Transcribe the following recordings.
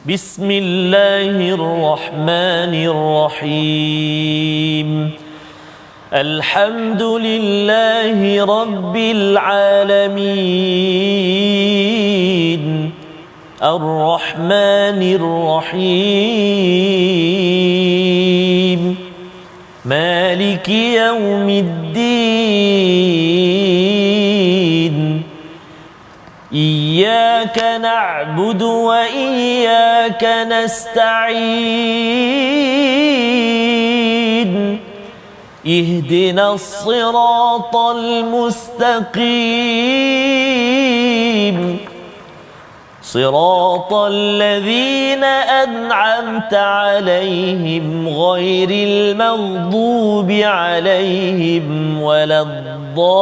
بسم الله الرحمن الرحيم الحمد لله رب العالمين الرحمن الرحيم مالك يوم الدين إياك نعبد وإياك نستعين اهدنا الصراط المستقيم صراط الذين أنعمت عليهم غير المغضوب عليهم ولا الضالين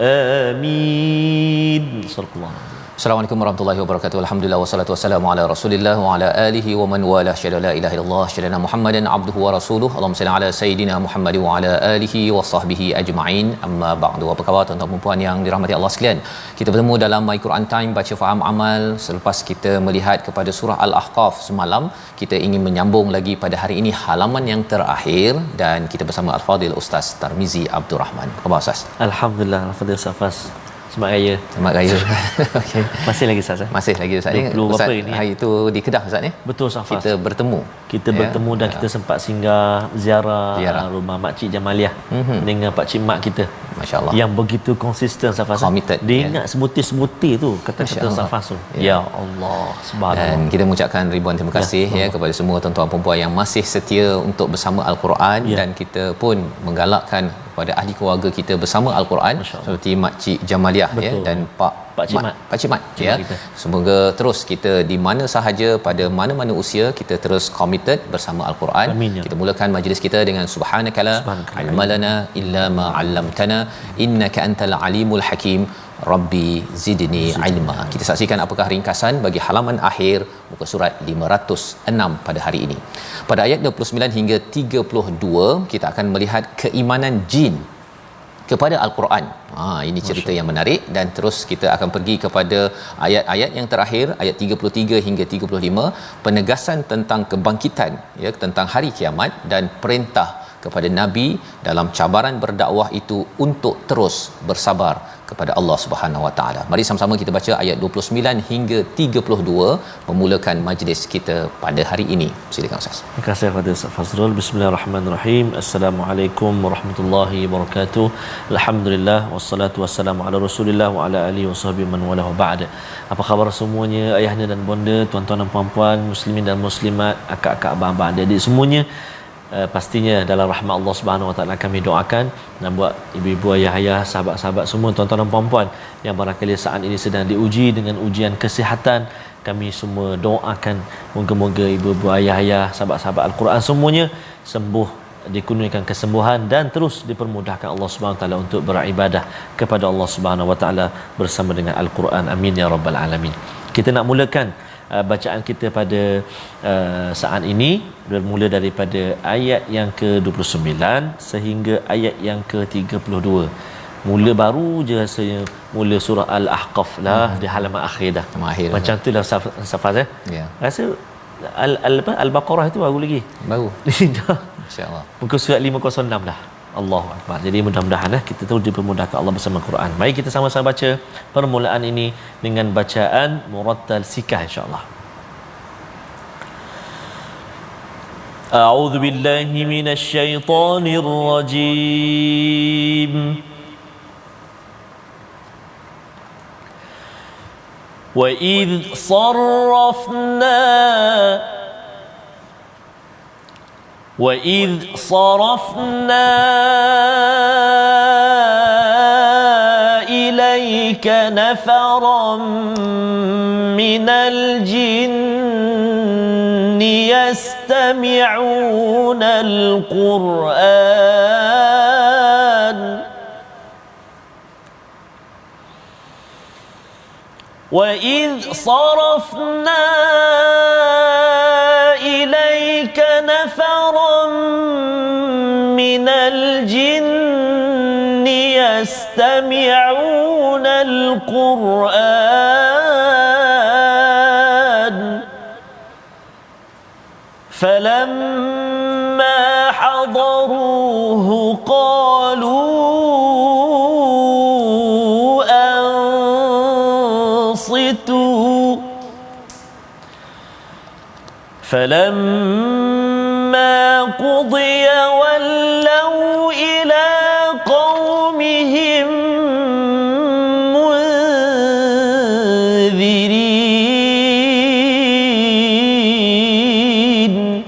آمين صدق الله. Assalamualaikum warahmatullahi wabarakatuh. Alhamdulillah wassalatu wassalamu ala Rasulillah wa ala alihi wa man wala syada la ilaha illallah syadana Muhammadan abduhu wa rasuluhu. Allahumma salli ala sayidina Muhammad wa ala alihi wa sahbihi ajma'in. Amma ba'du. Apa khabar tuan-tuan dan puan yang dirahmati Allah sekalian? Kita bertemu dalam My Quran Time baca faham amal. Selepas kita melihat kepada surah Al-Ahqaf semalam, kita ingin menyambung lagi pada hari ini halaman yang terakhir dan kita bersama Al-Fadil Ustaz Tarmizi Abdul Rahman. Apa khabar Ustaz? Alhamdulillah, Al-Fadil Safas. Selamat Raya. Selamat Raya. Okey. Masih lagi Ustaz? Masih lagi Ustaz. 20 Ustaz berapa ini? hari itu di Kedah Ustaz ni? Betul Safas. Kita bertemu. Kita bertemu dan kita sempat singgah ziarah rumah Makcik Jamaliah dengan Pak Cik Mak kita. Masya-Allah. Yang begitu konsisten Safas. Committed. Dia ingat sebutir-sebutir tu kata-kata Safas tu. Ya Allah, subhanallah. Dan kita mengucapkan ribuan terima kasih kepada semua tuan-tuan dan puan yang masih setia untuk bersama Al-Quran dan kita pun menggalakkan kepada ahli keluarga kita bersama Al-Quran seperti Makcik Jamaliah dan Pak Cik Mat ya. Semoga terus kita di mana sahaja pada mana-mana usia kita terus committed bersama Al-Quran. Amin, ya. Kita mulakan majlis kita dengan subhanakala ilmalana illa ma 'allamtana innaka antal alimul hakim. Rabbi zidni ilma. Kita saksikan apakah ringkasan bagi halaman akhir muka surat 506 pada hari ini. Pada ayat 29 hingga 32 kita akan melihat keimanan jin kepada Al-Quran. Ini cerita yang menarik dan terus kita akan pergi kepada ayat-ayat yang terakhir, ayat 33 hingga 35, penegasan tentang kebangkitan ya, tentang hari kiamat dan perintah kepada nabi dalam cabaran berdakwah itu untuk terus bersabar kepada Allah Subhanahu Wa Taala. Mari sama-sama kita baca ayat 29 hingga 32 memulakan majlis kita pada hari ini. Silakan Ustaz. Terima kasih kepada Ustaz Fazrul. Bismillahirrahmanirrahim. Assalamualaikum warahmatullahi wabarakatuh. Alhamdulillah wassalatu wassalamu ala Rasulillah wa ala alihi wasahbihi man wala wa ba'd. Apa khabar semuanya, ayahnya dan bonda, tuan-tuan dan puan-puan, muslimin dan muslimat, akak-akak, abang-abang, adik-adik semuanya. Pastinya dalam rahmat Allah Subhanahu Wa Taala kami doakan dan buat ibu-ibu, ayah-ayah, sahabat-sahabat semua, tuan-tuan dan puan-puan yang barangkali saat ini sedang diuji dengan ujian kesihatan, kami semua doakan moga-moga ibu-ibu, ayah-ayah, sahabat-sahabat Al-Quran semuanya sembuh, dikurniakan kesembuhan dan terus dipermudahkan Allah Subhanahu Wa Taala untuk beribadah kepada Allah Subhanahu Wa Taala bersama dengan Al-Quran. Amin ya rabbal alamin. Kita nak mulakan bacaan kita pada saat ini bermula daripada ayat yang ke-29 sehingga ayat yang ke-32. Mula baru je rasanya mula surah Al-Ahqaf lah di halaman akhir dah. Macam tu lah Safaz ya. Rasa Al-Baqarah itu baru lagi. Baru. Insya-Allah. Muka surat 506 dah. Allahu Akbar. Jadi mudah-mudahan kita terus dipermudahkan Allah bersama Quran. Mari kita sama-sama baca permulaan ini dengan bacaan murattal sikah insya-Allah. A'udzu billahi minasy syaithanir rajim. Wa idh وَإِذْ صَرَفْنَا إِلَيْكَ نَفَرًا مِنَ الْجِنِّ يَسْتَمِعُونَ الْقُرْآنَ وَإِذْ صَرَفْنَا إِلَيْكَ نَفَرًا مِنَ الْجِنِّ يَسْتَمِعُونَ يستمعون القرآن فلما حضروه قالوا أنصتوا فلما قضي ولوا إلى قومهم منذرين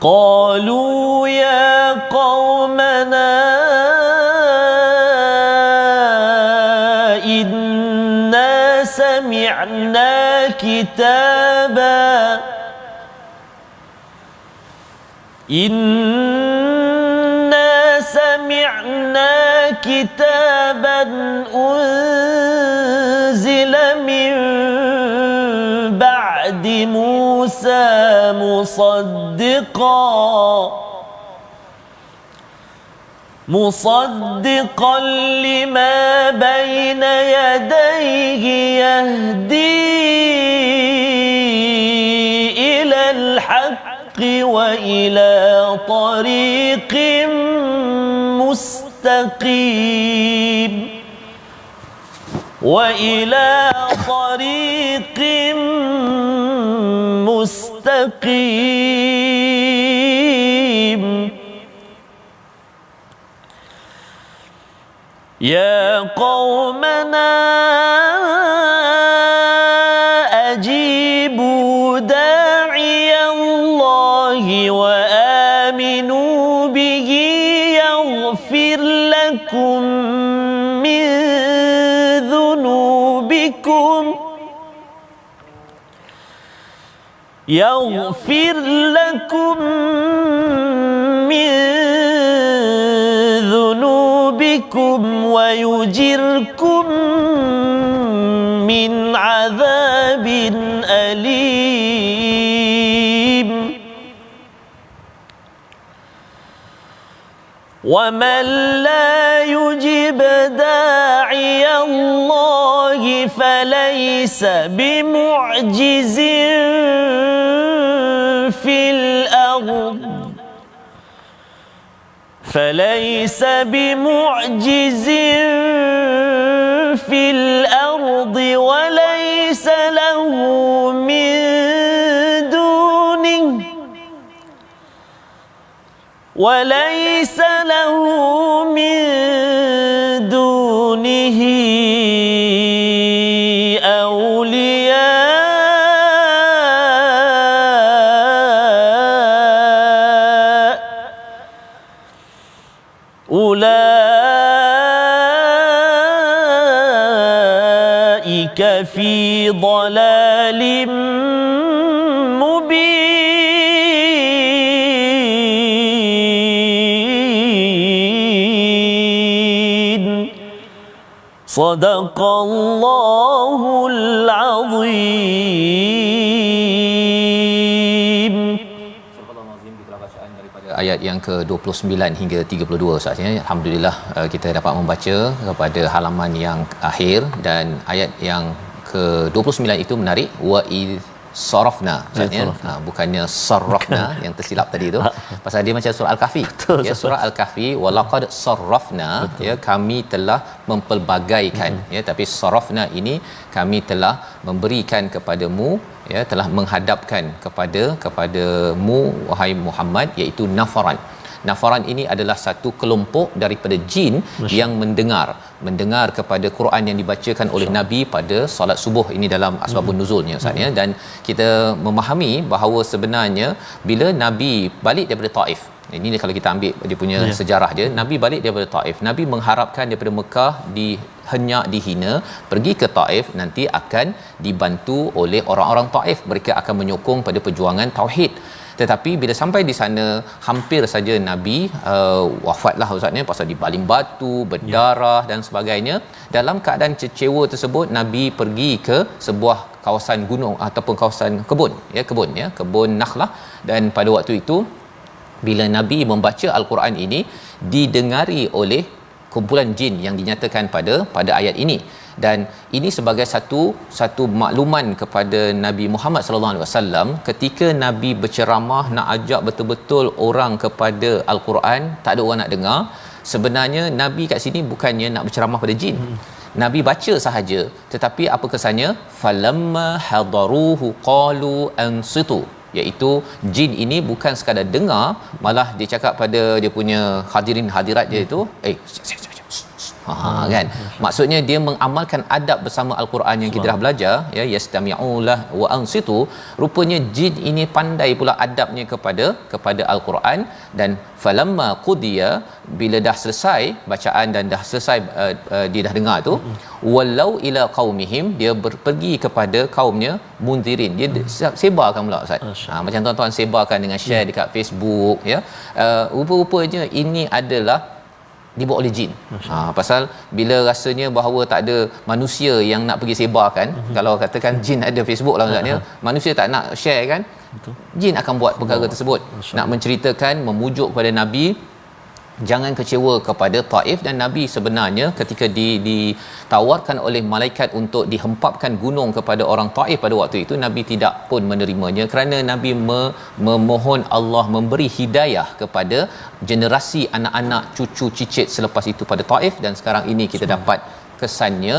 قالوا يا قومنا إنا سمعنا كتابا أنزل من بعد موسى مصدقا لما بين يديه يهدي إلى الحق وإلى طريق مستقيم يا قومنا أجيبوا داعي الله وآمنوا به يغفر لكم من ذنوبكم ويجركم من عذاب أليم ومن لا يجب داعي الله فليس بمعجز في الأرض وليس له من دونه أولياء أولئك في ضلال مبين صدق الله العظيم. Ayat yang ke-29 hingga 32 Ustaz ya. Alhamdulillah kita dapat membaca kepada halaman yang akhir, dan ayat yang ke-29 itu menarik, wa sarafna Ustaz ya. Bukannya sarrafna yang tersilap tadi tu. Pasal dia macam surah Al-Kahfi. Ya, surah Al-Kahfi walaqad sarrafna ya, kami telah mempelbagaikan ya, tapi sarafna ini kami telah memberikan kepadamu ya, telah menghadapkan kepadamu wahai Muhammad, iaitu nafaran ini adalah satu kelompok daripada jin yang mendengar kepada Quran yang dibacakan oleh Nabi pada solat subuh. Ini dalam asbabun nuzulnya Ustaz ya. Dan kita memahami bahawa sebenarnya bila Nabi balik daripada Taif, ini kalau kita ambil dia punya sejarah dia, Nabi balik daripada Taif, Nabi mengharapkan daripada Mekah dihenyak, dihina, pergi ke Taif nanti akan dibantu oleh orang-orang Taif, mereka akan menyokong pada perjuangan tauhid. Tetapi bila sampai di sana hampir saja Nabi wafatlah Ustaz ya, pasal dibaling batu, berdarah dan sebagainya. Dalam keadaan kecewa tersebut, Nabi pergi ke sebuah kawasan gunung ataupun kawasan kebun ya, kebun Nakhlah, dan pada waktu itu bila Nabi membaca al-Quran ini didengari oleh kumpulan jin yang dinyatakan pada ayat ini. Dan ini sebagai satu makluman kepada Nabi Muhammad sallallahu alaihi wasallam ketika Nabi berceramah nak ajak betul-betul orang kepada al-Quran, tak ada orang nak dengar. Sebenarnya Nabi kat sini bukannya nak berceramah pada jin. Nabi baca sahaja, tetapi apa kesannya? Falamma hadaruhu qalu ansitu, iaitu jin ini bukan sekadar dengar, malah dia cakap pada dia punya hadirin hadirat dia itu, kan, maksudnya dia mengamalkan adab bersama al-Quran yang kita dah belajar, ya, yastami'ulah wa ansitu. Rupanya jin ini pandai pula adabnya kepada al-Quran. Dan falamma qudiya, bila dah selesai bacaan dan dah selesai dia dah dengar tu, walau ila qaumihim, dia pergi kepada kaumnya, munzirin, dia sebarkan pula Ustaz. Macam tuan-tuan sebarkan dengan share dekat Facebook, ya. Rupa-rupanya ini adalah dibuat oleh jin. Pasal bila rasanya bahawa tak ada manusia yang nak pergi sebarkan, kalau katakan jin ada Facebook lah Ustaz, manusia tak nak share kan, jin akan buat perkara tersebut, nak menceritakan, memujuk kepada Nabi jangan kecewa kepada Taif. Dan Nabi sebenarnya ketika ditawarkan oleh malaikat untuk dihempapkan gunung kepada orang Taif pada waktu itu, Nabi tidak pun menerimanya, kerana Nabi memohon Allah memberi hidayah kepada generasi anak-anak cucu cicit selepas itu pada Taif. Dan sekarang ini kita dapat kesannya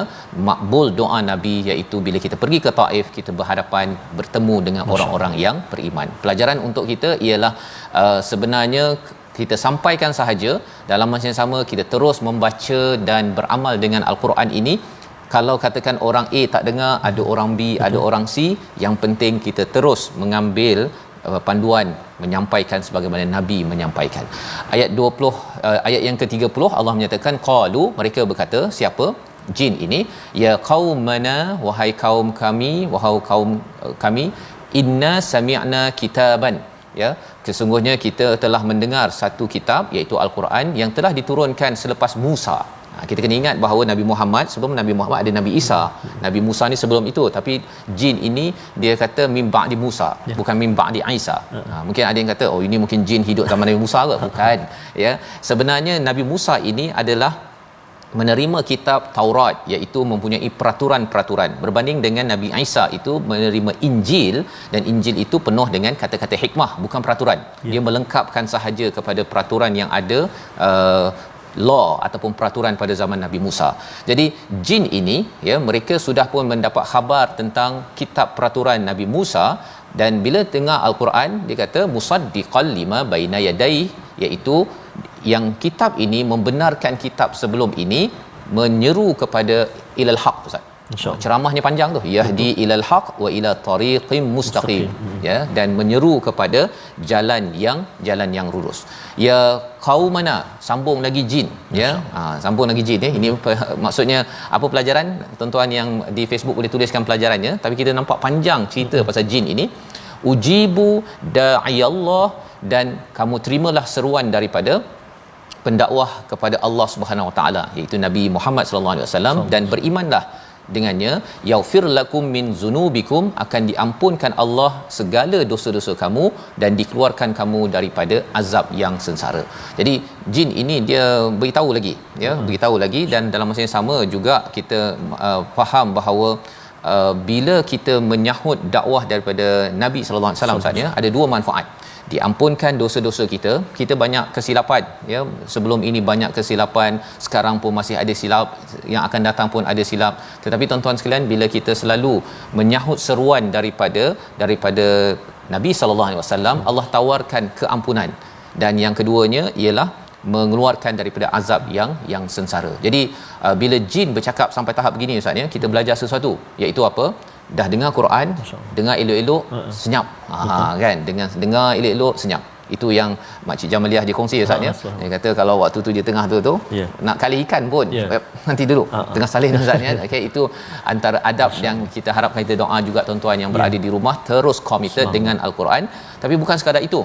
makbul doa Nabi, iaitu bila kita pergi ke Taif, kita berhadapan bertemu dengan orang-orang yang beriman. Pelajaran untuk kita ialah sebenarnya kita sampaikan sahaja, dalam masa yang sama kita terus membaca dan beramal dengan al-Quran ini. Kalau katakan orang A tak dengar, ada orang B, ada orang C, yang penting kita terus mengambil panduan menyampaikan sebagaimana Nabi menyampaikan. Ayat 20, ayat yang ke-30, Allah menyatakan qalu, mereka berkata, siapa? Jin ini, ya qaumana, wahai kaum kami, wahai kaum kami, inna sami'na kitaban, ya, sesungguhnya kita telah mendengar satu kitab, iaitu al-Quran, yang telah diturunkan selepas Musa. Kita kena ingat bahawa Nabi Muhammad, sebelum Nabi Muhammad ada Nabi Isa. Nabi Musa ni sebelum itu, tapi jin ini dia kata min ba'di Musa, bukan min ba'di Isa. Mungkin ada yang kata, oh ini mungkin jin hidup zaman Nabi Musa ke? Bukan, ya. Sebenarnya Nabi Musa ini adalah menerima kitab Taurat, iaitu mempunyai peraturan-peraturan, berbanding dengan Nabi Isa itu menerima Injil, dan Injil itu penuh dengan kata-kata hikmah, bukan peraturan. Dia melengkapkan sahaja kepada peraturan yang ada, law ataupun peraturan pada zaman Nabi Musa. Jadi jin ini, ya, mereka sudah pun mendapat khabar tentang kitab peraturan Nabi Musa, dan bila dengar al-Quran, dia kata musaddiqal lima baina yadayhi, iaitu yang kitab ini membenarkan kitab sebelum ini, menyeru kepada ilal haq. Ustaz, ceramahnya panjang tu, yahdi ilal haq wa ila tariqim mustaqim, ya, dan menyeru kepada jalan yang lurus. Ya qaumana, sambung lagi jin, ya. Sambung lagi jin, ini maksudnya apa pelajaran? Tuan-tuan yang di Facebook boleh tuliskan pelajarannya, tapi kita nampak panjang cerita pasal jin ini. Ujibu da'iyallah, dan kamu terimalah seruan daripada pendakwah kepada Allah Subhanahu Wa Taala, iaitu Nabi Muhammad sallallahu alaihi wasallam, dan berimanlah dengannya. Yaghfir lakum min zunubikum, akan diampunkan Allah segala dosa-dosa kamu dan dikeluarkan kamu daripada azab yang sengsara. Jadi jin ini dia beritahu lagi, ya, beritahu lagi. Dan dalam masa yang sama juga kita faham bahawa bila kita menyahut dakwah daripada Nabi sallallahu alaihi wasallam, saatnya ada dua manfaat. Diampunkan dosa-dosa kita. Kita banyak kesilapan, ya, sebelum ini banyak kesilapan, sekarang pun masih ada silap, yang akan datang pun ada silap. Tetapi tuan-tuan sekalian, bila kita selalu menyahut seruan daripada Nabi sallallahu alaihi wasallam, Allah tawarkan keampunan, dan yang keduanya ialah mengeluarkan daripada azab yang sengsara. Jadi bila jin bercakap sampai tahap begini Ustaz, ya, kita belajar sesuatu, iaitu apa? Dah dengar Quran, dengar elok-elok, senyap. Kan, dengan dengar elok-elok, senyap. Itu yang Makcik Jamaliah dia kongsi Ustaz, ya. Dia kata kalau waktu tu dia tengah tu nak kali ikan pun, nanti duduk tengah salin Ustaz, ya. Okay, itu antara adab yang kita harapkan. Kita doa juga tuan-tuan yang berada di rumah terus committed dengan Al-Quran. Tapi bukan sekadar itu,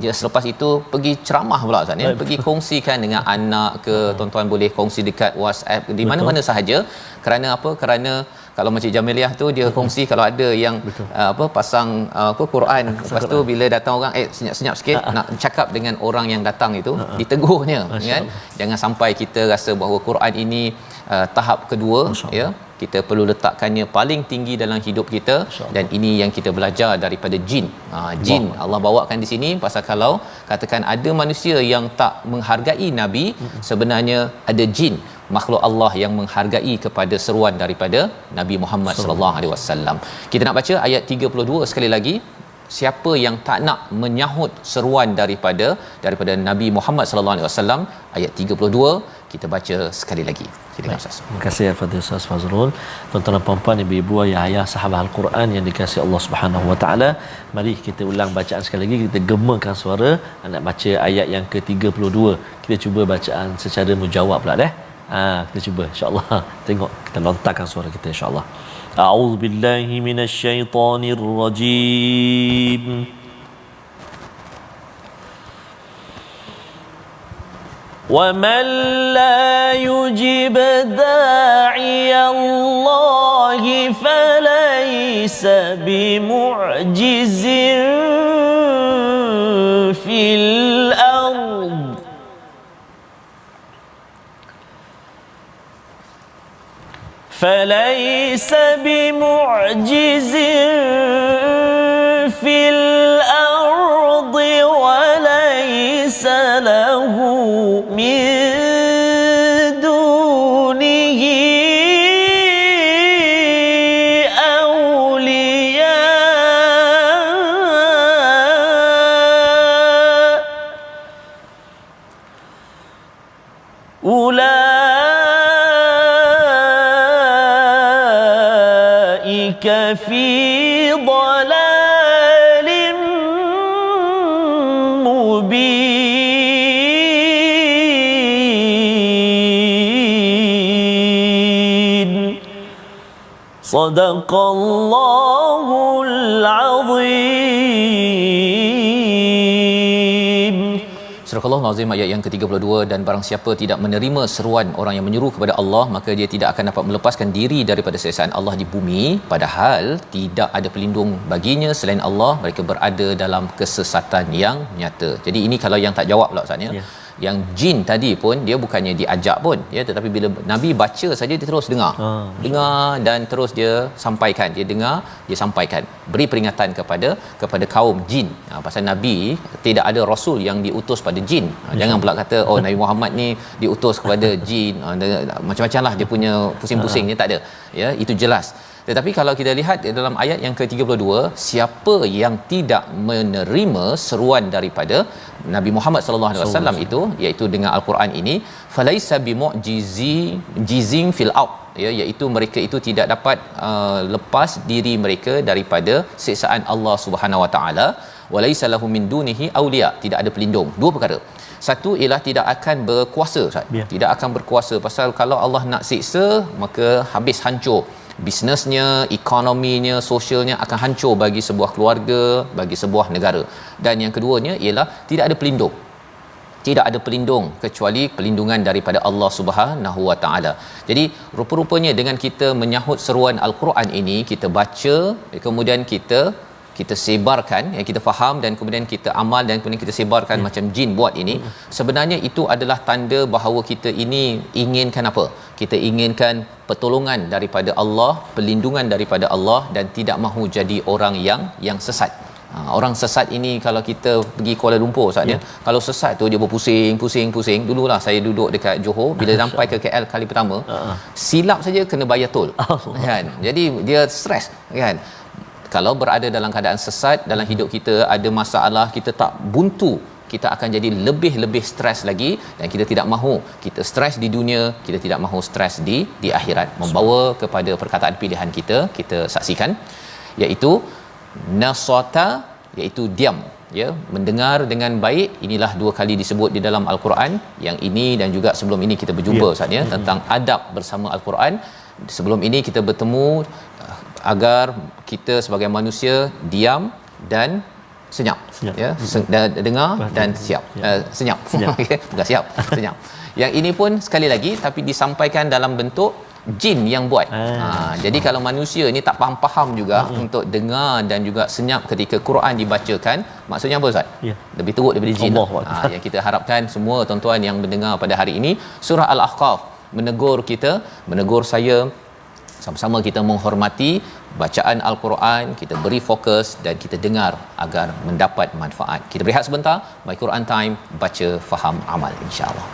dia selepas itu pergi ceramah pula Ustaz, ya. Pergi kongsikan dengan anak ke, tuan-tuan boleh kongsi dekat WhatsApp, di mana-mana sahaja. Kerana apa? Kerana kalau Makcik Jamiliah tu dia kongsi kalau ada yang pasang Quran, lepas tu bila datang orang senyap-senyap sikit nak cakap dengan orang yang datang itu, ditegurnya kan. Jangan sampai kita rasa bahawa Quran ini tahap kedua, ya, kita perlu letakkannya paling tinggi dalam hidup kita. Dan ini yang kita belajar daripada jin. Jin Allah bawakan di sini pasal kalau katakan ada manusia yang tak menghargai Nabi, sebenarnya ada jin, makhluk Allah yang menghargai kepada seruan daripada Nabi Muhammad sallallahu alaihi wasallam. Kita nak baca ayat 32 sekali lagi. Siapa yang tak nak menyahut seruan daripada Nabi Muhammad sallallahu alaihi wasallam, ayat 32 kita baca sekali lagi. Silakan Ustaz. Terima kasih kepada Ustaz Fazrul. Tuan-tuan dan puan-puan, ibu-ibu, ayah-ayah, sahabat Al-Quran yang dikasihi Allah Subhanahu Wa Taala, mari kita ulang bacaan sekali lagi. Kita gemakan suara nak baca ayat yang ke-32. Kita cuba bacaan secara mujawab pula deh. Kita cuba insya-Allah. Tengok kita lontarkan suara kita insya-Allah. A'udzubillahi minasyaitonirrajim. وَمَنْ لَا يُجِبْ دَاعِيَ اللَّهِ فَلَيْسَ بِمُعْجِزٍ فِي الْأَرْضِ وَلَيْسَ لَهُ مِنْ دُونِهِ أَوْلِيَاءُ أُولَئِكَ فِي ضَلَالٍ مُبِينٍ. صدق الله العظيم. Surah Al-Azim ayat yang ke-32. Dan barang siapa tidak menerima seruan orang yang menyeru kepada Allah, maka dia tidak akan dapat melepaskan diri daripada siksaan Allah di bumi, padahal tidak ada pelindung baginya selain Allah. Mereka berada dalam kesesatan yang nyata. Jadi ini kalau yang tak jawab pula Ustaz ya. Yang jin tadi pun dia bukannya diajak pun ya, tetapi bila Nabi baca saja dia terus dengar. Dan terus dia sampaikan, dia dengar, dia sampaikan, beri peringatan kepada kaum jin. Pasal Nabi tidak ada rasul yang diutus pada jin. Jangan pula kata Nabi Muhammad ni diutus kepada jin. Macam-macamlah dia punya pusing-pusingnya, tak ada. Ya, itu jelas. Tetapi kalau kita lihat dalam ayat yang ke-32, siapa yang tidak menerima seruan daripada Nabi Muhammad sallallahu alaihi wasallam itu, iaitu dengan al-Quran ini, falaisa bimu'jizin fil ard, ya, iaitu mereka itu tidak dapat lepas diri mereka daripada siksaan Allah Subhanahu wa taala. Walaisa lahum min dunihi awliya, tidak ada pelindung. Dua perkara. Satu ialah tidak akan berkuasa Ustaz. Tidak akan berkuasa, pasal kalau Allah nak siksa maka habis, hancur bisnesnya, ekonominya, sosialnya akan hancur bagi sebuah keluarga, bagi sebuah negara. Dan yang keduanya ialah tidak ada pelindung. Tidak ada pelindung kecuali pelindungan daripada Allah Subhanahu wa taala. Jadi rupa-rupanya dengan kita menyahut seruan al-Quran ini, kita baca, kemudian kita sebarkan, kita faham dan kemudian kita amal dan kemudian kita sebarkan macam jin buat ini, sebenarnya itu adalah tanda bahawa kita ini inginkan apa? Kita inginkan pertolongan daripada Allah, pelindungan daripada Allah, dan tidak mahu jadi orang yang sesat. Orang sesat ini kalau kita pergi Kuala Lumpur Ustaz ya, kalau sesat tu dia berpusing. Dululah saya duduk dekat Johor, bila sampai ke KL kali pertama, silap saja kena bayar tol. Kan? Jadi dia stres kan. Kalau berada dalam keadaan sesat dalam hidup kita, ada masalah, kita tak buntu, kita akan jadi lebih stres lagi, dan kita tidak mahu kita stres di dunia, kita tidak mahu stres di akhirat. Membawa kepada perkataan pilihan kita saksikan, iaitu nasata, iaitu diam ya, mendengar dengan baik. Inilah dua kali disebut di dalam al-Quran. Yang ini dan juga sebelum ini kita berjumpa Ustaz ya, tentang adab bersama al-Quran. Sebelum ini kita bertemu agar kita sebagai manusia diam dan senyap. Ya, dengar dan siap. Senyap. Okey, bukan siap, senyap. Yang ini pun sekali lagi tapi disampaikan dalam bentuk jin yang buat. Jadi kalau manusia ni tak faham juga untuk dengar dan juga senyap ketika Quran dibacakan, maksudnya apa Ustaz? Ya. Lebih teruk daripada jin. Yang kita harapkan semua tuan-tuan yang mendengar pada hari ini, surah Al-Ahqaf menegur kita, menegur saya, sama-sama kita menghormati bacaan Al-Quran, kita beri fokus dan kita dengar agar mendapat manfaat. Kita berehat sebentar, My Quran Time, baca, faham, amal, insya-Allah.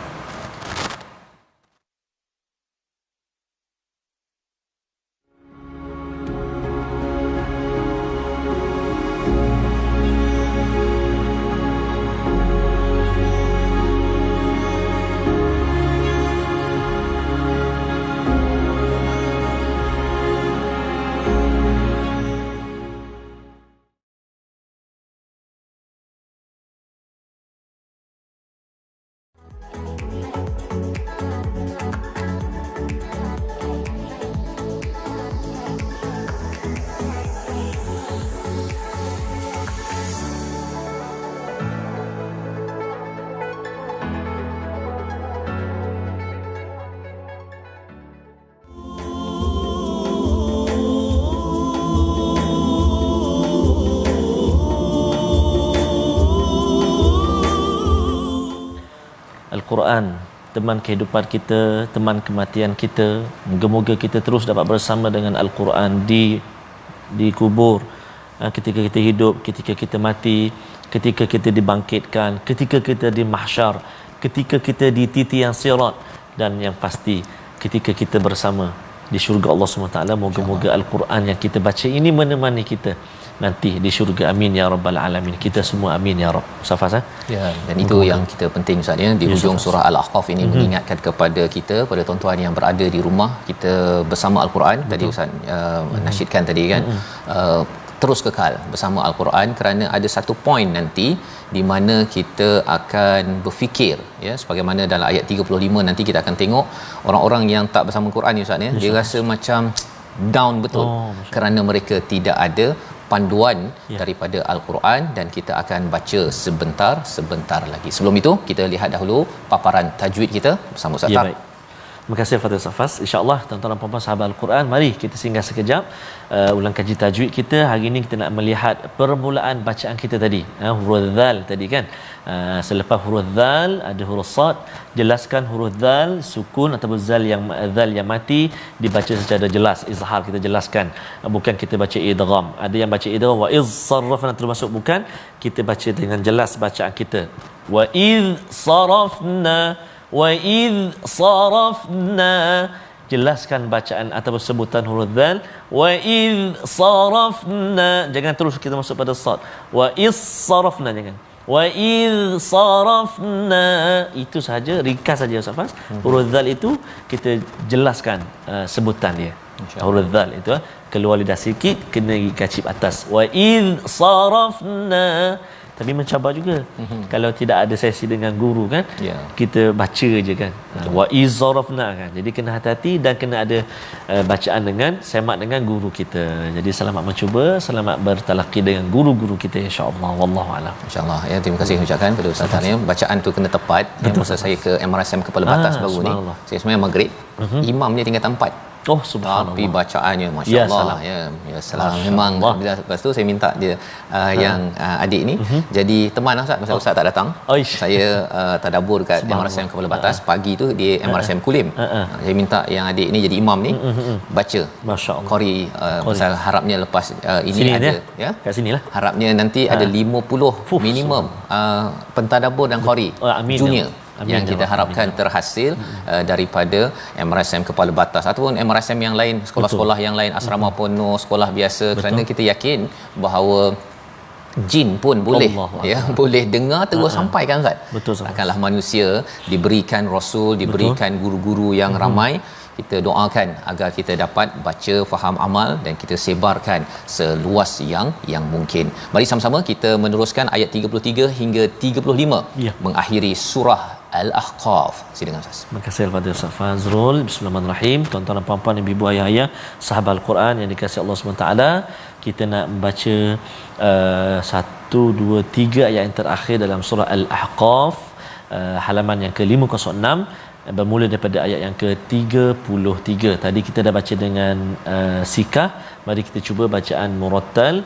Al-Quran, teman kehidupan kita, teman kematian kita. Moga-moga kita terus dapat bersama dengan Al-Quran di kubur, ketika kita hidup, ketika kita mati, ketika kita dibangkitkan, ketika kita di mahsyar, ketika kita di titian sirat, dan yang pasti ketika kita bersama di syurga Allah SWT. Moga-moga Al-Quran yang kita baca ini menemani kita nanti di syurga. Amin ya rabbal alamin. Kita semua amin ya rabb. Safas ya, dan itu yang kita penting Ustaz ya, di hujung surah Al-Ahqaf ini mengingatkan kepada kita, pada tuan-tuan yang berada di rumah, kita bersama Al-Quran. Tadi Ustaz nasyidkan tadi kan, terus kekal bersama Al-Quran, kerana ada satu poin nanti di mana kita akan berfikir ya, sebagaimana dalam ayat 35 nanti kita akan tengok orang-orang yang tak bersama Quran ni Ustaz ya, dia rasa macam down betul kerana mereka tidak ada panduan daripada Al-Quran, dan kita akan baca sebentar lagi. Sebelum itu kita lihat dahulu paparan tajwid kita bersama Ustaz. Ya, baik. Terima kasih Fadil Safas. InsyaAllah tuan-tuan dan puan-puan sahabat Al-Quran, mari kita singgah sekejap ulang kaji tajwid kita. Hari ini kita nak melihat permulaan bacaan kita tadi. Huruf Dhal tadi kan. Selepas huruf Dhal ada huruf Sad. Jelaskan huruf Dhal sukun ataupun Dhal yang mati dibaca secara jelas. Izhar kita jelaskan. Bukan kita baca idgham. Ada yang baca idgham wa iz sarrafna termasuk, bukan. Kita baca dengan jelas bacaan kita. Wa iz sarafna, wa id sarafna, jelaskan bacaan ataupun sebutan huruf Dhal. Wa id sarafna, jangan terus kita masuk pada sad. Wa id sarafna, jangan. Wa id sarafna, itu sahaja, ringkas saja Ustaz Fas. Huruf Dhal itu kita jelaskan sebutan dia. Huruf Dhal itu keluar lidah sikit, kena kacip atas. Wa id sarafna, tapi mencabar juga. Kalau tidak ada sesi dengan guru kan, kita baca je kan, wa izarafna kan. Jadi kena hati-hati dan kena ada bacaan dengan semak dengan guru kita. Jadi selamat mencuba, selamat bertalaqi dengan guru-guru kita insya-Allah. Wallahu a'lam. Insya-Allah ya, terima kasih ucapkan pada Ustaz ya. Bacaan tu kena tepat. Yang masa saya ke MRSM Kepala Batas baru ni, saya sebenarnya maghrib, imam ni tinggal tempat. Oh subhanallah. Tapi bacaannya masya-Allah ya salam. Memang bila lepas tu saya minta dia yang adik ni jadi teman Ustaz, masa Ustaz tak datang. Saya tadabbur dekat MRSM Kepala Batas pagi tu di MRSM Kulim. Saya minta yang adik ni jadi imam ni baca masya-Allah qari, pasal harapnya lepas ini sini ada ya kat sinilah, harapnya nanti ada 50 minimum pentadabbur dan qari junior. Amin, yang kita harapkan terhasil daripada MRSM Kepala Batas ataupun MRSM yang lain, sekolah-sekolah yang lain, asrama penuh, sekolah biasa. Betul. Kerana kita yakin bahawa jin pun boleh boleh dengar terus sampai kan Ustaz. Betul. Takkanlah manusia diberikan rasul, diberikan guru-guru yang ramai. Kita doakan agar kita dapat baca, faham, amal dan kita sebarkan seluas yang mungkin. Mari sama-sama kita meneruskan ayat 33 hingga 35 mengakhiri surah Al-Ahqaf. Silakan Ustaz. Terima kasih kepada Ustaz Fazrul. Bismillahirrahmanirrahim. Tuan-tuan dan puan-puan, ibu-ibu, ayah-ayah, sahabat Al-Quran yang dikasihi Allah SWT, kita nak membaca 1, 2, 3 ayat yang terakhir dalam surah Al-Ahqaf, halaman yang ke-506. bermula daripada ayat yang ke-33. Tadi kita dah baca dengan sikah. Mari kita cuba bacaan murattal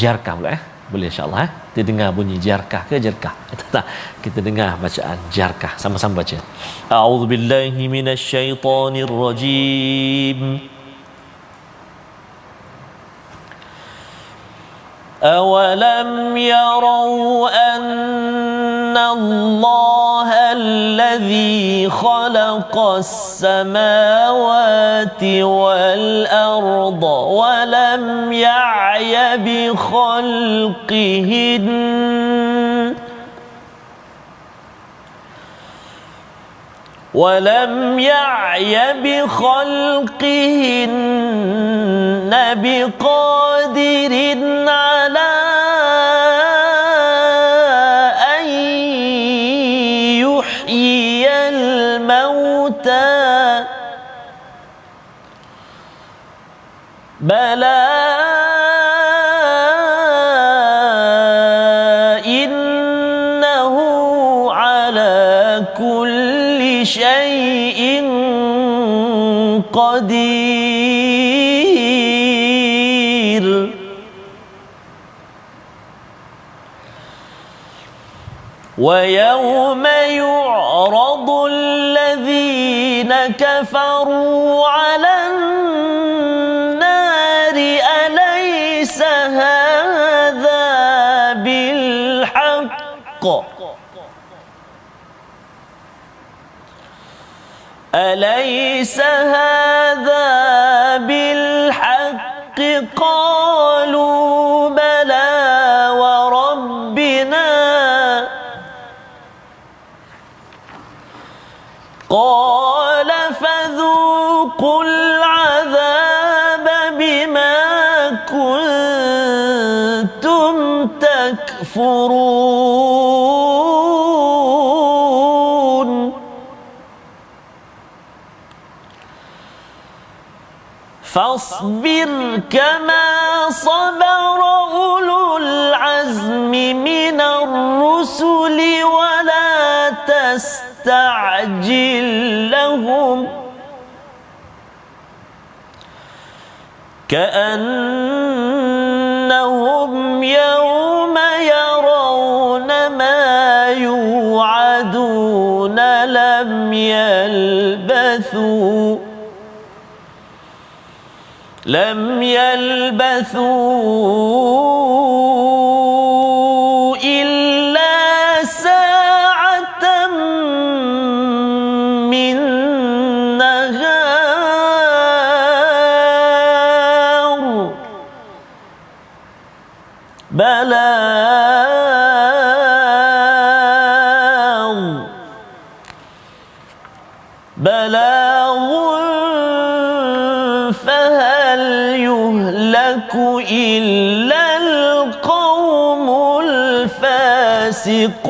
jarkah pula boleh insya-Allah kita dengar bunyi jarkah ke jarkah. Tak. Kita dengar bacaan jarkah sama-sama baca. A'udzubillahi minasyaitonirrajim. أَوَلَمْ يَرَوْا أَنَّ اللَّهَ الَّذِي خَلَقَ السَّمَاوَاتِ وَالْأَرْضَ ولم يعي بخلقهن بقادر على أن يحيي الموتى بلى إنه على كل شيء قدير ويوم يعرض الذين كفروا على النار أليس هذا بالحق أليس هذا بالحق قالوا بلى وربنا قال فذوقوا العذاب بما كنتم تكفرون فاصبر كما صبر أولو العزم من الرسل ولا تستعجل لهم كأنهم يوم يرون ما يوعدون لم يلبثوا إلا ساعة من نهار بلاغ فهل يهلك إلا القوم الفاسقون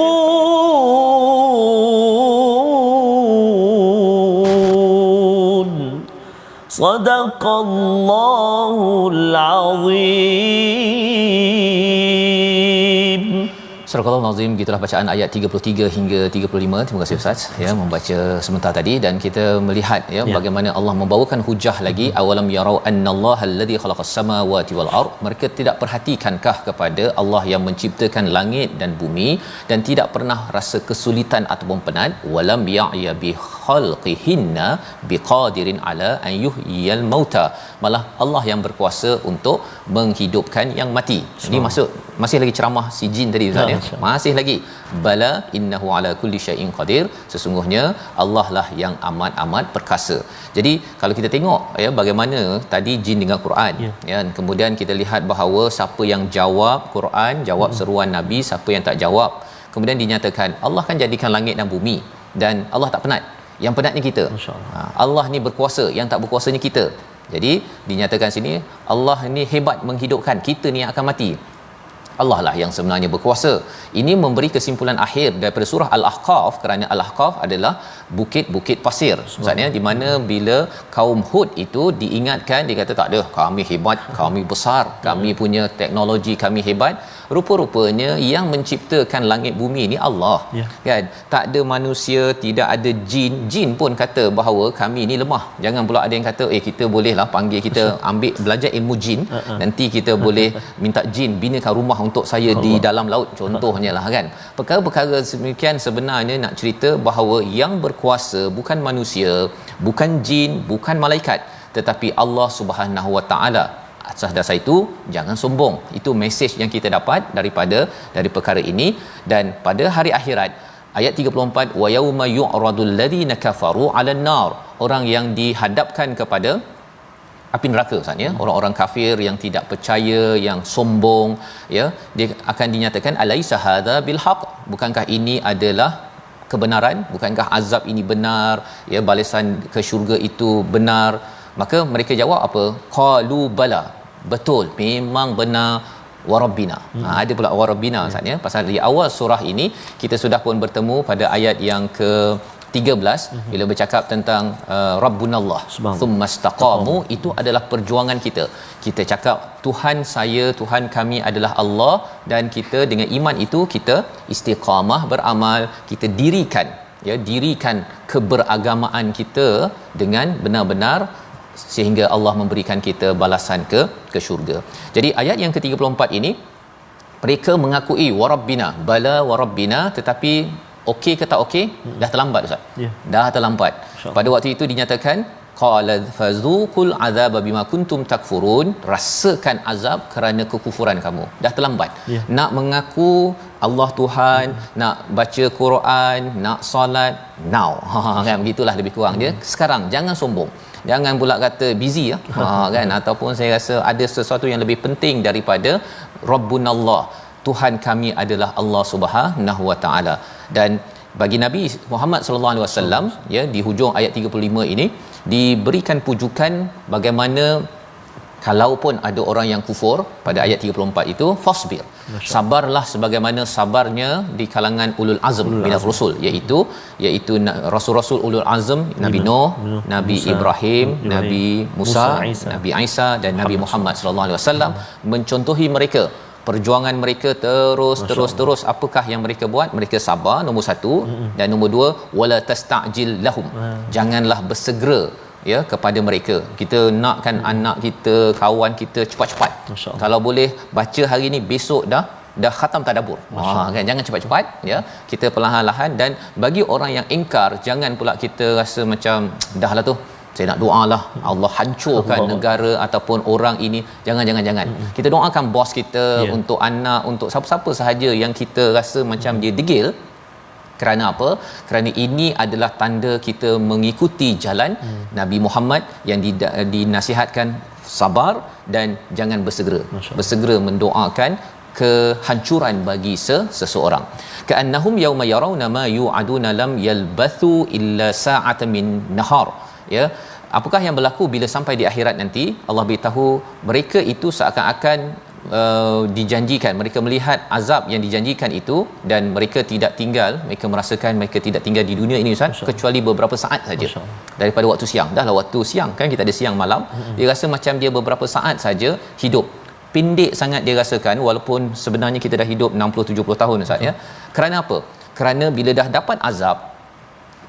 صدق الله العظيم. Surah Al-Azim, gitulah bacaan ayat 33 hingga 35. Terima kasih Ustaz ya membaca sebentar tadi, dan kita melihat ya bagaimana Allah membawakan hujah lagi. Awalam yarau annallaha alladhi khalaqas samawati wal ard. Mereka tidak perhatikankah kepada Allah yang menciptakan langit dan bumi dan tidak pernah rasa kesulitan ataupun penat. Walam ya'ya bi khalqihinna biqadirin ala an yuhyiyal mauta. Malah Allah yang berkuasa untuk menghidupkan yang mati. Ini masih lagi ceramah si jin tadi Ustaz ya. Masih lagi bala innahu ala kulli syai'in qadir. Sesungguhnya Allah lah yang amat perkasa. Jadi kalau kita tengok ya bagaimana tadi jin dengar Quran ya, dan kemudian kita lihat bahawa siapa yang jawab Quran, jawab seruan Nabi, siapa yang tak jawab, kemudian dinyatakan Allah kan jadikan langit dan bumi dan Allah tak penat. Yang penatnya kita. Allah ni berkuasa, yang tak berkuasanya kita. Jadi dinyatakan sini Allah ni hebat menghidupkan, kita ni yang akan mati. Allah lah yang sebenarnya berkuasa. Ini memberi kesimpulan akhir daripada surah Al-Ahqaf, kerana Al-Ahqaf adalah bukit-bukit pasir. Maksudnya di mana bila kaum Hud itu diingatkan, dia kata tak ada, kami hebat, kami besar, kami punya teknologi, kami hebat. Rupa-rupanya yang menciptakan langit bumi ni Allah. Kan? Tak ada manusia, tidak ada jin. Jin pun kata bahawa kami ni lemah. Jangan pula ada yang kata kita bolehlah panggil kita ambil belajar ilmu jin. Nanti kita boleh minta jin binakan rumah untuk saya di dalam laut, contohnya lah kan. Perkara-perkara demikian sebenarnya nak cerita bahawa yang berkuasa bukan manusia, bukan jin, bukan malaikat, tetapi Allah Subhanahu Wa Taala. Atas dasar itu jangan sombong. Itu mesej yang kita dapat dari perkara ini. Dan pada hari akhirat ayat 34, wa yauma yu'radul ladzina kafaru 'alan nar, orang yang dihadapkan kepada api neraka Ustaz ya, orang-orang kafir yang tidak percaya, yang sombong ya, dia akan dinyatakan alaisa hadza bil haqq, bukankah ini adalah kebenaran, bukankah azab ini benar ya, balasan ke syurga itu benar? Maka mereka jawab apa? Qalu bala, betul, memang benar, warabbina. Ada pula warabbina Ustaz ya. Pasal di awal surah ini kita sudah pun bertemu pada ayat yang ke 13 bila bercakap tentang Rabbunallah tsumastaqamu, itu adalah perjuangan kita. Kita cakap Tuhan saya, Tuhan kami adalah Allah, dan kita dengan iman itu kita istiqamah beramal, kita dirikan keberagamaan kita dengan benar-benar sehingga Allah memberikan kita balasan ke syurga. Jadi ayat yang ke-34 ini mereka mengakui warabbina, bala warabbina, tetapi okey ke tak okey, dah terlambat Ustaz. Dah terlambat. Pada waktu itu dinyatakan qala fazuqul azaba bima kuntum takfurun, rasakan azab kerana kekufuran kamu. Dah terlambat. Nak mengaku Allah Tuhan, nak baca Quran, nak solat, now kan, begitulah lebih kurang dia. Sekarang jangan sombong. Jangan pula kata busy ya. Kan, ataupun saya rasa ada sesuatu yang lebih penting daripada Rabbunallah. Tuhan kami adalah Allah Subhanahu Wa Taala. Dan bagi Nabi Muhammad sallallahu alaihi wasallam ya, di hujung ayat 35 ini diberikan pujukan bagaimana kalaupun ada orang yang kufur pada ayat 34 itu, fasbir, sabarlah sebagaimana sabarnya di kalangan ulul azm minal rusul, iaitu rasul-rasul ulul azm, Nabi Nuh, Nabi Ibrahim, Nabi Musa, Nabi Isa dan Nabi Muhammad sallallahu alaihi wasallam. Mencontohi mereka, perjuangan mereka terus. Apakah yang mereka buat? Mereka sabar, nombor satu. Dan nombor dua, wala tasta'jil lahum, janganlah bersegera ya kepada mereka. Kita nakkan anak kita, kawan kita cepat-cepat. Kalau boleh baca hari ni, besok dah khatam tadabbur. Kan, jangan cepat-cepat ya. Kita perlahan-lahan. Dan bagi orang yang ingkar, jangan pula kita rasa macam dahlah tu, saya nak doalah Allah hancurkan negara ataupun orang ini. Jangan. Kita doakan bos kita, untuk anak, untuk siapa-siapa sahaja yang kita rasa macam dia degil. Kerana apa? Kerana ini adalah tanda kita mengikuti jalan Nabi Muhammad yang dinasihatkan sabar dan jangan bersegera. Bersegera mendoakan kehancuran bagi seseorang. Ka'annahum yauma yarawna ma yu'aduna lam yalbathu illa sa'atan min nahar. Ya, apakah yang berlaku bila sampai di akhirat nanti? Allah beritahu mereka itu seakan-akan dijanjikan, mereka melihat azab yang dijanjikan itu, dan mereka tidak tinggal, mereka merasakan mereka tidak tinggal di dunia ini Ustaz, kecuali beberapa saat saja daripada waktu siang. Dahlah waktu siang kan, kita ada siang malam. Dia rasa macam dia beberapa saat saja hidup. Pendek sangat dia rasakan, walaupun sebenarnya kita dah hidup 60-70 tahun Ustaz ya. Kerana apa? Kerana bila dah dapat azab,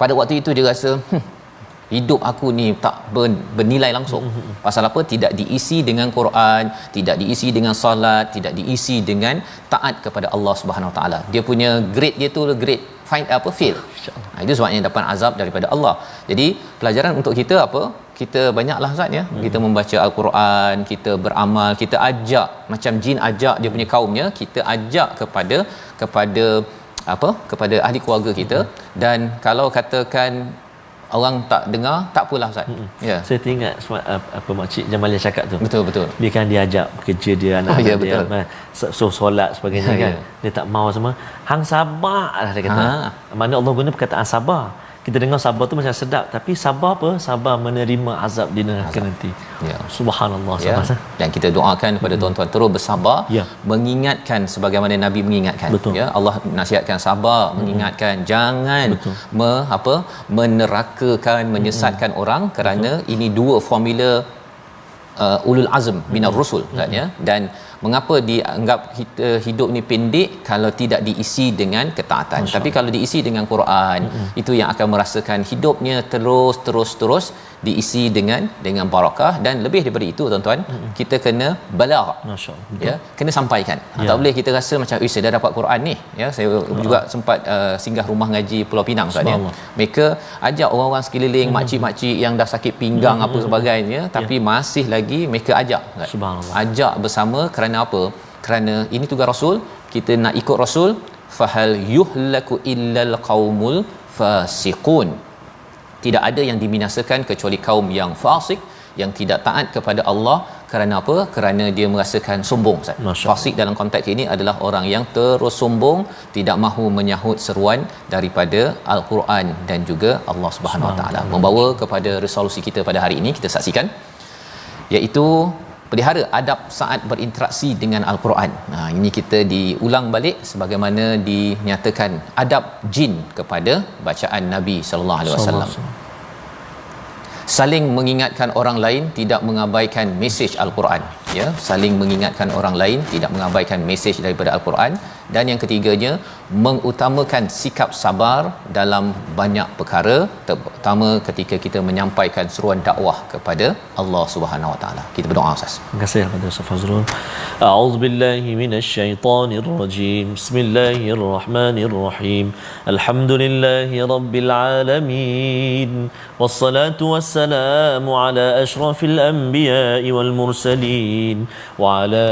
pada waktu itu dia rasa hidup aku ni tak bernilai langsung. Pasal apa? Tidak diisi dengan Quran, tidak diisi dengan solat, tidak diisi dengan taat kepada Allah Subhanahu Wa Taala. Dia punya grade dia tu grade fail. Itu sebabnya dapat azab daripada Allah. Jadi pelajaran untuk kita apa? Kita banyaklah Ustaz ya. Kita membaca Al-Quran, kita beramal, kita ajak macam jin ajak dia punya kaumnya, kita ajak kepada kepada ahli keluarga kita. Dan kalau katakan orang tak dengar, tak apalah Ustaz. Ya. Saya teringat apa makcik Jamalia cakap tu. Betul. Dia kan diajak kerja dia, anak dia, solat sebagainya kan. Dia tak mau semua. Hang sabarlah dia kata. Mana Allah guna perkataan sabar. kita dengar sabar tu macam sedap, tapi sabar apa? Sabar menerima azab di neraka nanti. Ya. Subhanallah. Ya. Sabar. Dan kita doakan kepada tuan-tuan terus bersabar, Ya. mengingatkan sebagaimana Nabi mengingatkan. Betul. Ya, Allah nasihatkan sabar, mengingatkan jangan menerakakan, menyesatkan orang, kerana ini dua formula ulul azm minar rusul kan, ya. Dan mengapa dianggap kita hidup ni pendek kalau tidak diisi dengan ketaatan. Tapi kalau diisi dengan Quran, itu yang akan merasakan hidupnya terus diisi dengan barakah. Dan lebih daripada itu tuan-tuan, kita kena balagh, Masya-Allah. ya, kena sampaikan. Ya. Tak boleh kita rasa macam saya dah dapat Quran ni, ya. Saya juga sempat singgah rumah ngaji Pulau Pinang Ustaz, ya. Mereka ajak orang-orang sekeliling, makcik-makcik yang dah sakit pinggang apa sebagainya, tapi masih lagi mereka ajak, Subhanallah. ajak bersama. Kerana apa? Kerana ini tugas Rasul, kita nak ikut Rasul. Fahal yuhlaku illal qaumul fasiqun. Tidak ada yang dibinasakan kecuali kaum yang fasik, yang tidak taat kepada Allah. Kerana apa? Kerana dia merasakan sombong. Fasik dalam konteks ini adalah orang yang terus sombong, tidak mahu menyahut seruan daripada Al-Quran dan juga Allah Subhanahu Wa Taala. Membawa kepada resolusi kita pada hari ini, kita saksikan, iaitu pelihara adab saat berinteraksi dengan Al-Quran. Ini kita diulang balik sebagaimana dinyatakan adab jin kepada bacaan Nabi sallallahu alaihi wasallam. Saling mengingatkan orang lain, tidak mengabaikan mesej Al-Quran, ya. Saling mengingatkan orang lain, tidak mengabaikan mesej daripada Al-Quran. Dan yang ketiganya, mengutamakan sikap sabar dalam banyak perkara, terutama ketika kita menyampaikan seruan dakwah kepada Allah Subhanahu Wa Taala. Kita berdoa, Ustaz. Terima kasih kepada Ustaz Fazrul. A'udzubillahi minasyaitonirrajim. Bismillahirrahmanirrahim. Alhamdulillahi rabbil alamin. Wassalatu wassalamu ala asyrafil anbiya'i wal mursalin wa ala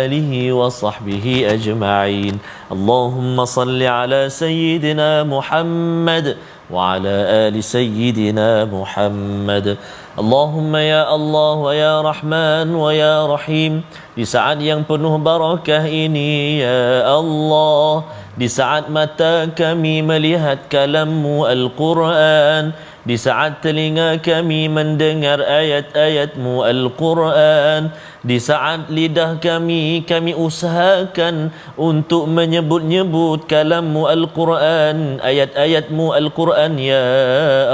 alihi wa sahbihi ajma'in. Allahumma salli ala sayyidina Muhammad wa ala ali sayyidina Muhammad. Allahumma ya Allah wa ya Rahman wa ya Rahim, di saat yang penuh barakah ini ya Allah, di saat mata kami melihat kalam-Mu Al-Quran, di saat telinga kami mendengar ayat-ayat-Mu Al-Quran, di saat lidah kami usahakan untuk menyebut-nyebut kalam-Mu Al-Quran, ayat-ayat-Mu Al-Quran ya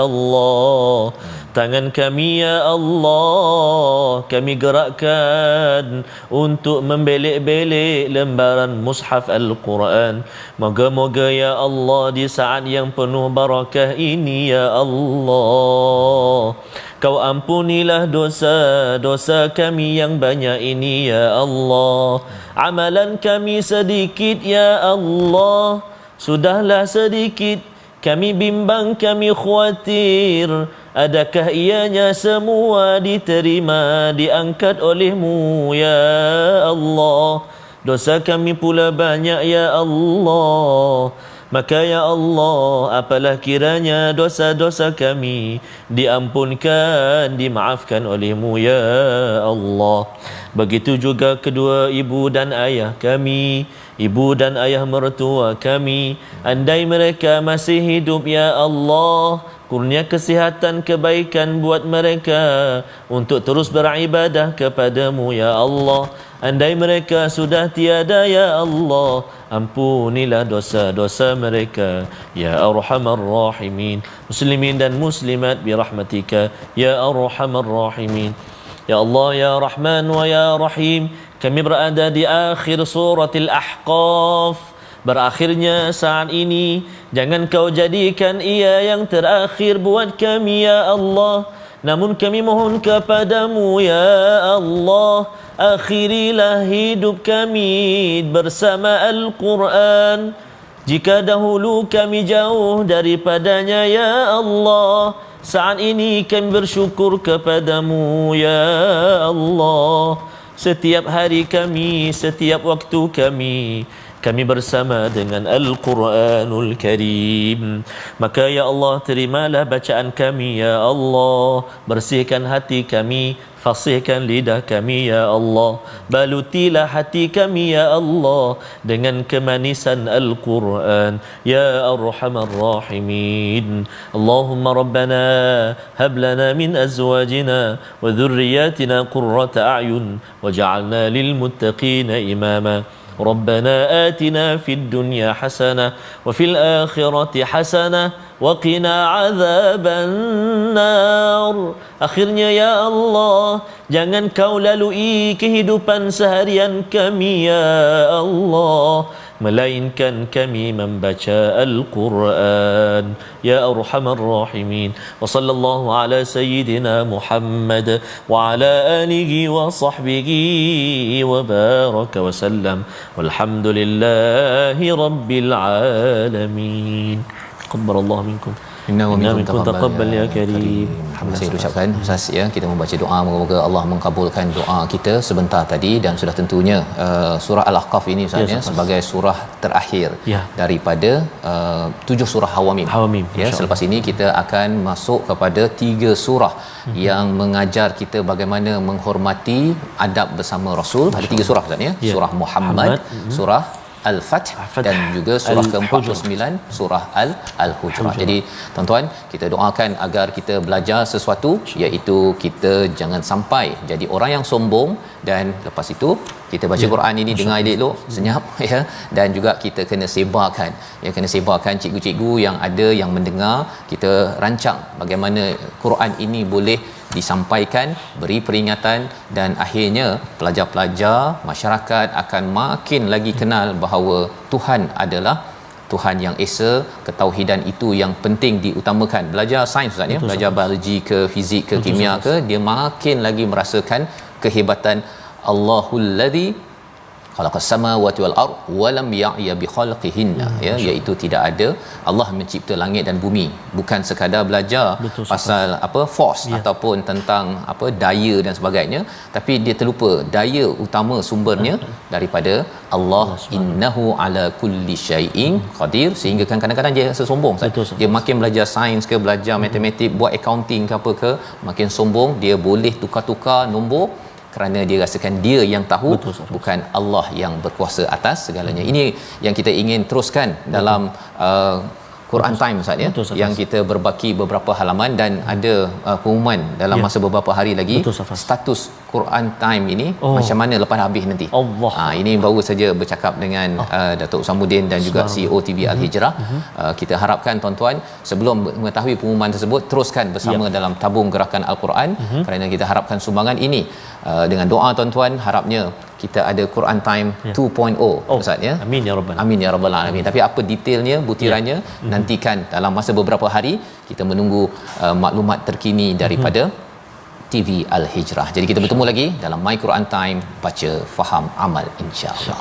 Allah. Tangan kami ya Allah kami gerakkan untuk membelik-belik lembaran mushaf Al-Quran. Moga-moga ya Allah di saat yang penuh barakah ini ya Allah, Kau ampunilah dosa-dosa kami yang banyak ini ya Allah. Amalan kami sedikit ya Allah, sudahlah sedikit, kami bimbang, kami khawatir, adakah ianya semua diterima, diangkat oleh-Mu ya Allah. Dosa kami pula banyak ya Allah, maka ya Allah, apalah kiranya dosa-dosa kami diampunkan, dimaafkan oleh-Mu ya Allah. Begitu juga kedua ibu dan ayah kami, ibu dan ayah mertua kami, andai mereka masih hidup ya Allah, kurnia kesihatan, kebaikan buat mereka untuk terus beribadah kepadamu ya Allah. Andai mereka sudah tiada ya Allah, ampunilah dosa-dosa mereka ya Arhamar Rahimin. Muslimin dan muslimat birahmatika ya Arhamar Rahimin. Ya Allah ya Rahman wa ya Rahim, kami berada di akhir suratil Ahqaf, berakhirnya saat ini. Jangan Kau jadikan ia yang terakhir buat kami ya Allah, namun kami mohon kepadamu ya Allah, akhirilah hidup kami bersama Al-Quran. Jika dahulu kami jauh daripadanya ya Allah, saat ini kami bersyukur kepadamu ya Allah. Setiap hari kami, setiap waktu kami bersama dengan Al-Quranul Karim. Maka ya Allah, terimalah bacaan kami ya Allah, bersihkan hati kami, fasihkan lidah kami ya Allah, balutilah hati kami ya Allah dengan kemanisan Al-Quran ya Arhamar Rahimin. Allahumma Rabbana hab lana min azwajina wa dhurriyyatina qurrata a'yun waj'alna lil muttaqina imama. ربنا آتنا في الدنيا حسنة وفي الآخرة حسنة وقنا عذاب النار. Akhirnya ya Allah, jangan kau lalui kehidupan seharian kami ya Allah, melainkan kami membaca Al-Quran ya Arhamar Rahimin. Wa sallallahu ala sayyidina Muhammad wa ala alihi wa sahbihi wa baraka wa sallam walhamdulillahi rabbil alamin. Taqabbalallahu minkum. Inna minkum taqabbal ya karim. Alhamdulillah, saya ucapkan Ustaz ya, kita membaca doa moga-moga Allah mengabulkan doa kita sebentar tadi, dan sudah tentunya surah Al-Ahqaf ini Ustaz ya, sebagai surah terakhir daripada 7 surah Hawamim. Ya, selepas ini kita akan masuk kepada 3 surah yang mengajar kita bagaimana menghormati adab bersama Rasul. Ada 3 surah Ustaz ya. Surah Muhammad, surah Al-Fath dan juga surah ke-49 surah Al-Hujurat. Jadi tuan-tuan, kita doakan agar kita belajar sesuatu, iaitu kita jangan sampai jadi orang yang sombong, dan lepas itu kita baca Quran ini dengar elok, senyap ya, dan juga kita kena sebarkan. Ya, kena sebarkan, cikgu-cikgu yang ada yang mendengar, kita rancang bagaimana Quran ini boleh disampaikan, beri peringatan, dan akhirnya pelajar-pelajar masyarakat akan makin lagi kenal bahawa Tuhan adalah Tuhan yang Esa. Ketauhidan itu yang penting diutamakan. Belajar sains Ustaz ya, belajar biologi ke fizik ke kimia ke, dia makin lagi merasakan kehebatan Allahul ladzi khalaqas samawati wal ard wa lam ya'ya bi khalqihinna, ya, iaitu tidak ada Allah mencipta langit dan bumi, bukan sekadar belajar pasal force ataupun tentang daya dan sebagainya, tapi dia terlupa daya utama sumbernya daripada Allah. Innahu ala kulli syai'in qadir. Sehingga kan kadang-kadang dia sombong dia makin belajar sains ke, belajar matematik, buat accounting ke apa ke, makin sombong, dia boleh tukar-tukar nombor kerana dia rasakan dia yang tahu, bukan Allah yang berkuasa atas segalanya. Ini yang kita ingin teruskan dalam Quran Time Ustaz ya, yang kita berbaki beberapa halaman, dan ada pengumuman dalam masa beberapa hari lagi status Quran Time ini macam mana lepas habis nanti. Ini baru saja bercakap dengan Datuk Samuddin dan juga CEO TV Al-Hijrah. Kita harapkan tuan-tuan sebelum mengetahui pengumuman tersebut teruskan bersama dalam tabung gerakan Al-Quran, kerana kita harapkan sumbangan ini dengan doa tuan-tuan, harapnya kita ada Quran Time 2.0 Ustaz ya. Amin ya rabbal amin ya rabbal alamin. Tapi apa detailnya, butirannya, nantikan dalam masa beberapa hari. Kita menunggu maklumat terkini daripada TV Al-Hijrah. Jadi kita bertemu lagi dalam My Quran Time, baca, faham, amal, insya-Allah.